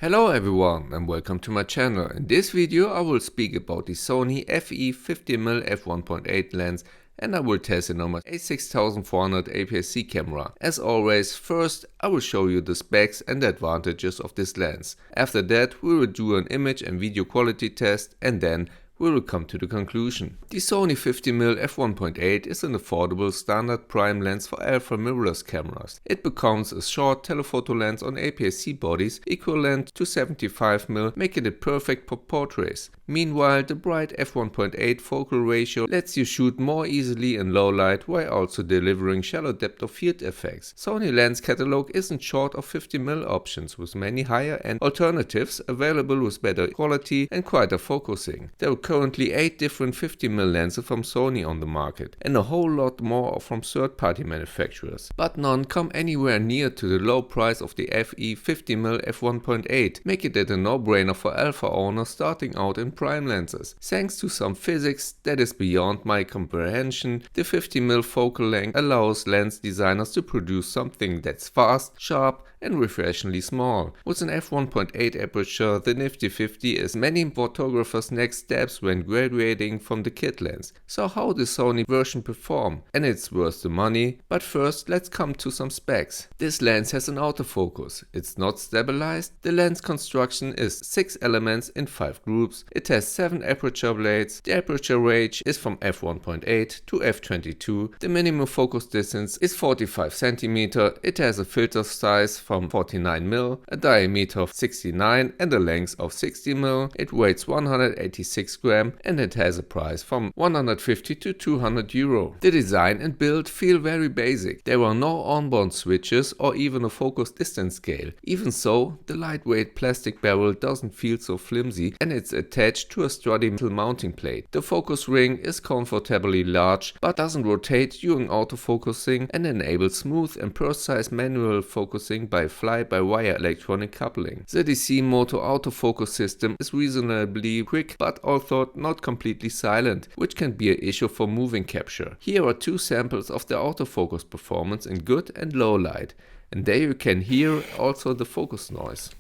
Hello everyone and welcome to my channel. In this video I will speak about the Sony FE 50mm F1.8 lens and I will test it on my A6400 APS-C camera. As always, first I will show you the specs and the advantages of this lens. After that we will do an image and video quality test and then we will come to the conclusion. The Sony 50mm F1.8 is an affordable standard prime lens for alpha mirrorless cameras. It becomes a short telephoto lens on APS-C bodies equivalent to 75mm, making it perfect for portraits. Meanwhile, the bright F1.8 focal ratio lets you shoot more easily in low light while also delivering shallow depth of field effects. Sony lens catalog isn't short of 50mm options, with many higher end alternatives available with better quality and quieter focusing. There are currently 8 different 50mm lenses from Sony on the market and a whole lot more from third-party manufacturers, but none come anywhere near to the low price of the FE 50mm F1.8, making it a no-brainer for alpha owners starting out in prime lenses. Thanks to some physics that is beyond my comprehension, the 50mm focal length allows lens designers to produce something that's fast, sharp and refreshingly small. With an f1.8 aperture, the nifty 50 is many photographers' next steps when graduating from the kit lens. So how does Sony version perform? And it's worth the money, but first let's come to some specs. This lens has an autofocus, it's not stabilized, the lens construction is 6 elements in 5 groups, it has 7 aperture blades, the aperture range is from f1.8 to f22, the minimum focus distance is 45 cm, it has a filter size from 49mm, a diameter of 69 and a length of 60mm, it weighs 186 grams and it has a price from 150 to 200 euro. The design and build feel very basic. There are no onboard switches or even a focus distance scale. Even so, the lightweight plastic barrel doesn't feel so flimsy and it's attached to a sturdy metal mounting plate. The focus ring is comfortably large but doesn't rotate during autofocusing and enables smooth and precise manual focusing by fly-by-wire electronic coupling. The DC Moto autofocus system is reasonably quick but although not completely silent, which can be an issue for moving capture. Here are 2 samples of the autofocus performance in good and low light, and there you can hear also the focus noise.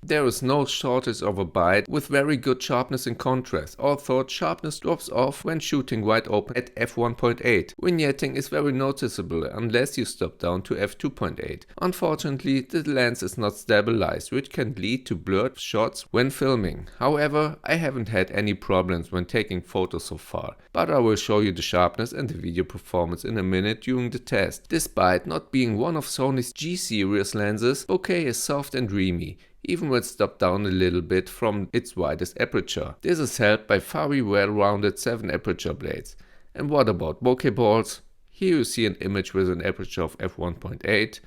There is no shortage of a bite with very good sharpness and contrast, although sharpness drops off when shooting wide open at f1.8. Vignetting is very noticeable unless you stop down to f2.8. Unfortunately, the lens is not stabilized, which can lead to blurred shots when filming. However, I haven't had any problems when taking photos so far, but I will show you the sharpness and the video performance in a minute during the test. Despite not being one of Sony's G-series lenses, bokeh is soft and dreamy, even when stopped down a little bit from its widest aperture. This is helped by very well-rounded 7 aperture blades. And what about bokeh balls? Here you see an image with an aperture of f1.8.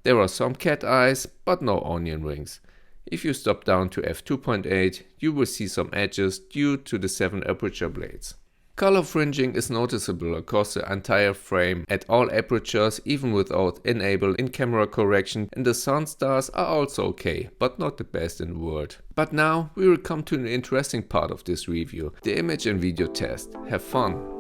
There are some cat eyes, but no onion rings. If you stop down to f2.8, you will see some edges due to the 7 aperture blades. Color fringing is noticeable across the entire frame at all apertures, even without enable in-camera correction, and the sun stars are also okay, but not the best in the world. But now we will come to an interesting part of this review, the image and video test. Have fun!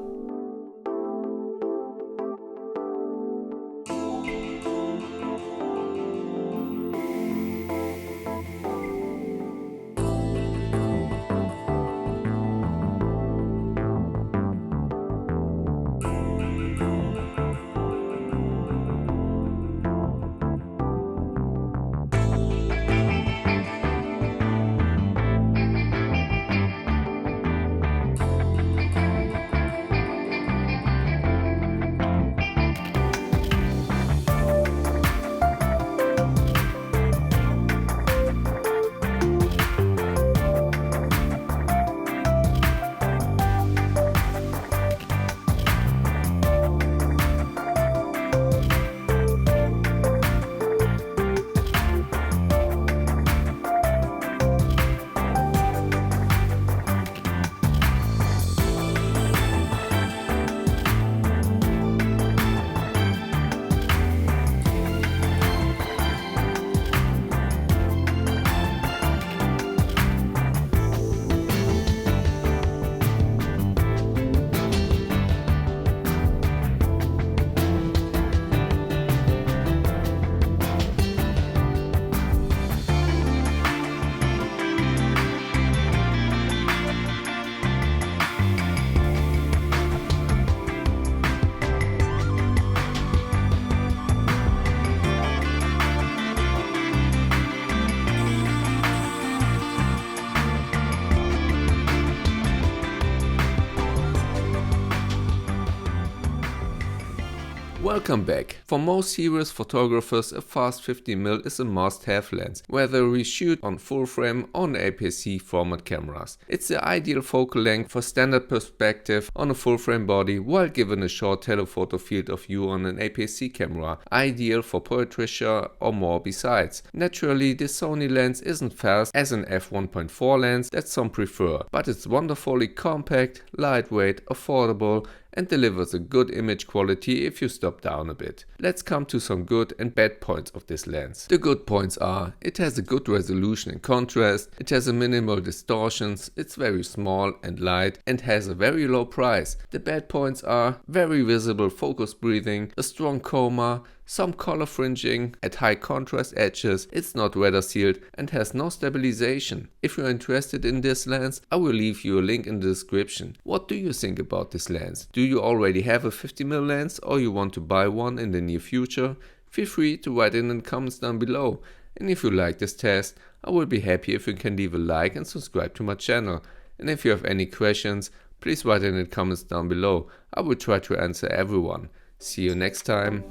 Welcome back. For most serious photographers, a fast 50mm is a must-have lens, whether we shoot on full frame or on APS-C format cameras. It's the ideal focal length for standard perspective on a full frame body while given a short telephoto field of view on an APS-C camera, ideal for portraiture or more besides. Naturally, this Sony lens isn't fast as an f1.4 lens that some prefer, but it's wonderfully compact, lightweight, affordable, and delivers a good image quality if you stop down a bit. Let's come to some good and bad points of this lens. The good points are: it has a good resolution and contrast, it has a minimal distortions, it's very small and light, and has a very low price. The bad points are very visible focus breathing, a strong chroma, some color fringing at high contrast edges, it's not weather sealed and has no stabilization. If you're interested in this lens, I will leave you a link in the description. What do you think about this lens? Do you already have a 50mm lens or you want to buy one in the near future? Feel free to write in the comments down below. And if you like this test, I will be happy if you can leave a like and subscribe to my channel. And if you have any questions, please write in the comments down below. I will try to answer everyone. See you next time.